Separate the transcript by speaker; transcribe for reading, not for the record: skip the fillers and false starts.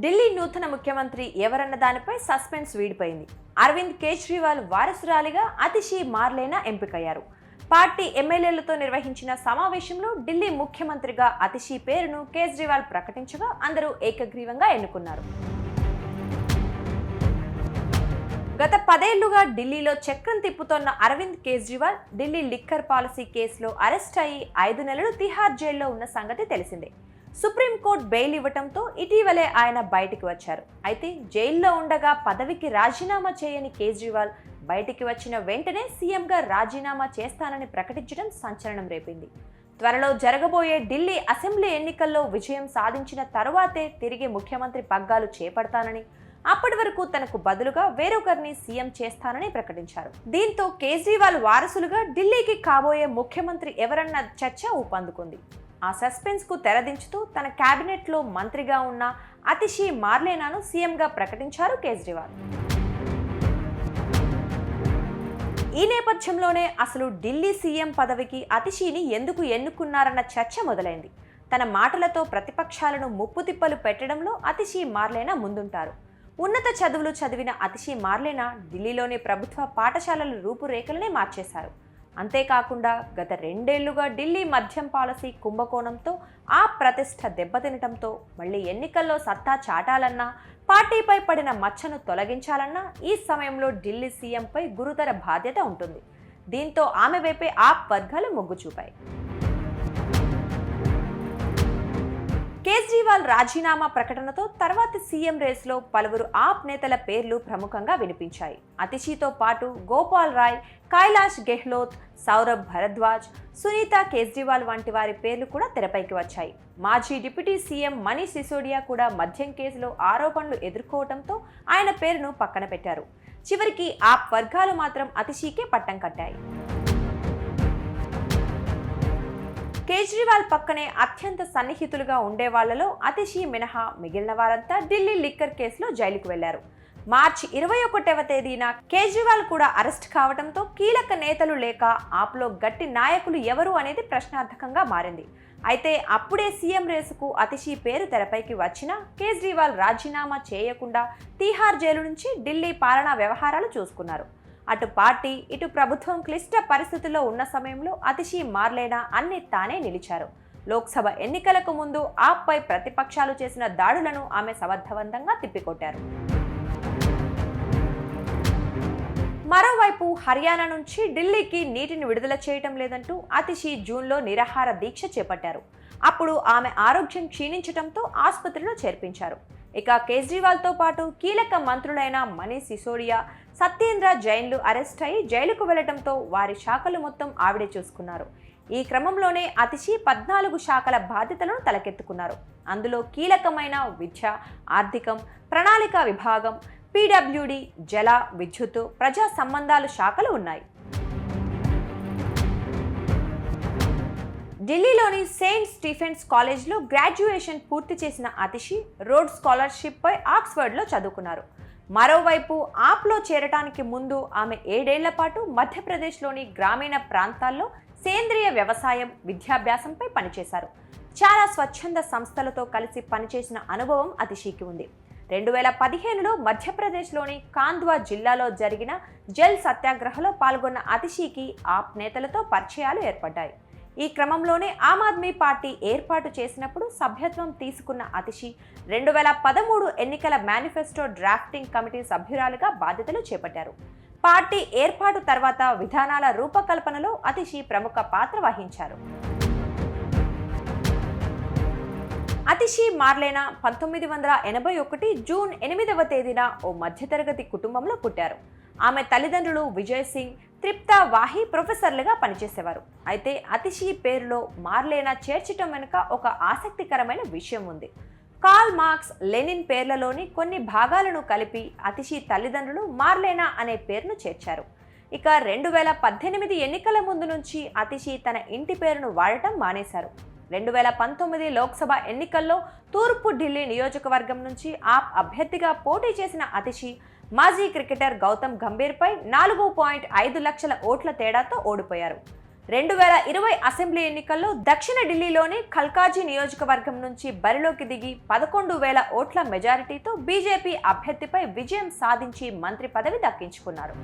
Speaker 1: ఢిల్లీ నూతన ముఖ్యమంత్రి ఎవరన్న దానిపై సస్పెన్స్ వీడిపోయింది. అరవింద్ కేజ్రీవాల్ వారసురాలిగా అతిషి మార్లేనా ఎంపికయ్యారు. పార్టీ ఎమ్మెల్యేలతో నిర్వహించిన సమావేశంలో ఢిల్లీ ముఖ్యమంత్రిగా అతిషి పేరును కేజ్రీవాల్ ప్రకటించగా అందరూ ఏకగ్రీవంగా ఎన్నుకున్నారు. గత 10 ఏళ్లుగా ఢిల్లీలో చక్రం తిప్పుతోన్న అరవింద్ కేజ్రీవాల్ ఢిల్లీ లిక్కర్ పాలసీ కేసులో అరెస్ట్ అయ్యి 5 నెలలు తిహార్ జైల్లో ఉన్న సంగతి తెలిసిందే. సుప్రీంకోర్టు బెయిల్ ఇవ్వటంతో ఇటీవలే ఆయన బయటికి వచ్చారు. అయితే జైల్లో ఉండగా పదవికి రాజీనామా చేయని కేజ్రీవాల్ బయటికి వచ్చిన వెంటనే సీఎంగా రాజీనామా చేస్తానని ప్రకటించడం సంచలనం రేపింది. త్వరలో జరగబోయే ఢిల్లీ అసెంబ్లీ ఎన్నికల్లో విజయం సాధించిన తరువాతే తిరిగి ముఖ్యమంత్రి పగ్గాలు చేపడతానని, అప్పటి వరకు తనకు బదులుగా వేరొకరిని సీఎం చేస్తానని ప్రకటించారు. దీంతో కేజ్రీవాల్ వారసులుగా ఢిల్లీకి కాబోయే ముఖ్యమంత్రి ఎవరన్న చర్చ ఊపందుకుంది. ఆ సస్పెన్స్ కు తెరదించుతూ తన కేబినెట్ లో మంత్రిగా ఉన్న అతిషి మార్లేనాను సీఎంగా ప్రకటించారు కేజ్రీవాల్. ఈ నేపథ్యంలోనే అసలు ఢిల్లీ సీఎం పదవికి అతిషిని ఎందుకు ఎన్నుకున్నారన్న చర్చ మొదలైంది. తన మాటలతో ప్రతిపక్షాలను ముప్పుతిప్పలు పెట్టడంలో అతిషి మార్లేనా ముందుంటారు. ఉన్నత చదువులు చదివిన అతిషి మార్లేనా ఢిల్లీలోని ప్రభుత్వ పాఠశాలల రూపురేఖలనే మార్చేశారు. అంతేకాకుండా గత 2 ఏళ్లుగా ఢిల్లీ మద్యం పాలసీ కుంభకోణంతో ఆ ప్రతిష్ఠ దెబ్బతినటంతో మళ్లీ ఎన్నికల్లో సత్తా చాటాలన్నా, పార్టీపై పడిన మచ్చను తొలగించాలన్నా ఈ సమయంలో ఢిల్లీ సీఎంపై గురుతర బాధ్యత ఉంటుంది. దీంతో ఆమె వైపే ఆప్ వర్గాలు మొగ్గు చూపాయి. కేజ్రీవాల్ రాజీనామా ప్రకటనతో తర్వాతి సీఎం రేసులో పలువురు ఆప్ నేతల పేర్లు ప్రముఖంగా వినిపించాయి. అతిషితో పాటు గోపాల్ రాయ్, కైలాష్ గెహ్లోత్, సౌరభ్ భరద్వాజ్, సునీత కేజ్రీవాల్ వంటి వారి పేర్లు కూడా తెరపైకి వచ్చాయి. మాజీ డిప్యూటీ సీఎం మనీష్ సిసోడియా కూడా మద్యం కేసులో ఆరోపణలు ఎదుర్కోవడంతో ఆయన పేరును పక్కన పెట్టారు. చివరికి ఆప్ వర్గాలు మాత్రం అతిషికే పట్టం కట్టాయి. కేజ్రీవాల్ పక్కనే అత్యంత సన్నిహితులుగా ఉండే వాళ్లలో అతిషి మినహా మిగిలిన వారంతా ఢిల్లీ లిక్కర్ కేసులో జైలుకు వెళ్లారు. మార్చి 21వ తేదీన కేజ్రీవాల్ కూడా అరెస్ట్ కావడంతో కీలక నేతలు లేక ఆప్లో గట్టి నాయకులు ఎవరు అనేది ప్రశ్నార్థకంగా మారింది. అయితే అప్పుడే సీఎం రేసుకు అతిషి పేరు తెరపైకి వచ్చినా కేజ్రీవాల్ రాజీనామా చేయకుండా తీహార్ జైలు నుంచి ఢిల్లీ పాలనా వ్యవహారాలు చూసుకున్నారు. అటు పార్టీ ఇటు ప్రభుత్వం క్లిష్ట పరిస్థితుల్లో ఉన్న సమయంలో అతిషి మార్లేనా అన్ని తానే నిలిచారు. లోక్సభ ఎన్నికలకు ముందు ఆప్పై ప్రతిపక్షాలు చేసిన దాడులను ఆమె సమర్థవంతంగా తిప్పికొట్టారు. మరోవైపు హర్యానా నుంచి ఢిల్లీకి నీటిని విడుదల చేయటం లేదంటూ అతిషి జూన్లో నిరాహార దీక్ష చేపట్టారు. అప్పుడు ఆమె ఆరోగ్యం క్షీణించడంతో ఆసుపత్రిలో చేర్పించారు. ఇక కేజ్రీవాల్తో పాటు కీలక మంత్రులైన మనీష్ సిసోడియా, సత్యేంద్ర జైన్లు అరెస్ట్ అయి జైలుకు వెళ్లడంతో వారి శాఖలు మొత్తం ఆవిడే చూసుకున్నారు. ఈ క్రమంలోనే అతిషి 14 శాఖల బాధ్యతలను తలకెత్తుకున్నారు. అందులో కీలకమైన విద్య, ఆర్థికం, ప్రణాళిక విభాగం, పీడబ్ల్యూడీ, జల, విద్యుత్, ప్రజా సంబంధాలు శాఖలు ఉన్నాయి. ఢిల్లీలోని సెయింట్ స్టీఫెన్స్ కాలేజ్లో గ్రాడ్యుయేషన్ పూర్తి చేసిన అతిషి రోడ్ స్కాలర్షిప్ పై ఆక్స్ఫర్డ్లో చదువుకున్నారు. మరోవైపు ఆప్లో చేరటానికి ముందు ఆమె 7 ఏళ్ల పాటు మధ్యప్రదేశ్లోని గ్రామీణ ప్రాంతాల్లో సేంద్రియ వ్యవసాయం, విద్యాభ్యాసంపై పనిచేశారు. చాలా స్వచ్ఛంద సంస్థలతో కలిసి పనిచేసిన అనుభవం అతిషికి ఉంది. 2015లో మధ్యప్రదేశ్లోని కాంధ్వా జిల్లాలో జరిగిన జల్ సత్యాగ్రహలో పాల్గొన్న అతిషికి ఆప్ నేతలతో పరిచయాలు ఏర్పడ్డాయి. ఈ క్రమంలోనే ఆమ్ ఆద్మీ పార్టీ ఏర్పాటు చేసినప్పుడు సభ్యత్వం తీసుకున్న అతిషి 2013 ఎన్నికల మేనిఫెస్టో డ్రాఫ్టింగ్ కమిటీ సభ్యురాలుగా బాధ్యతలు చేపట్టారు. పార్టీ ఏర్పాటు తర్వాత విధానాల రూపకల్పనలో అతిషి ప్రముఖ పాత్ర వహించారు. అతిషి మార్లేనా 1981 జూన్ 8వ తేదీన ఓ మధ్యతరగతి కుటుంబంలో పుట్టారు. ఆమె తల్లిదండ్రులు విజయ్ సింగ్, త్రిప్తా వాహి ప్రొఫెసర్లుగా పనిచేసేవారు. అయితే అతిషి పేరులో మార్లేనా చేర్చటం వెనుక ఒక ఆసక్తికరమైన విషయం ఉంది. కార్ల్ మార్క్స్, లెనిన్ పేర్లలోని కొన్ని భాగాలను కలిపి అతిషి తల్లిదండ్రులు మార్లేనా అనే పేరును చేర్చారు. ఇక 2018 ఎన్నికల ముందు నుంచి అతిషి తన ఇంటి పేరును వాడటం మానేశారు. 2019 లోక్సభ ఎన్నికల్లో తూర్పు ఢిల్లీ నియోజకవర్గం నుంచి ఆప్ అభ్యర్థిగా పోటీ చేసిన అతిషి మాజీ క్రికెటర్ గౌతమ్ గంభీర్పై 4.5 లక్షల ఓట్ల తేడాతో ఓడిపోయారు. 2020 అసెంబ్లీ ఎన్నికల్లో దక్షిణ ఢిల్లీలోని కల్కాజీ నియోజకవర్గం నుంచి బరిలోకి దిగి 11,000 ఓట్ల మెజారిటీతో బీజేపీ అభ్యర్థిపై విజయం సాధించి మంత్రి పదవి దక్కించుకున్నారు.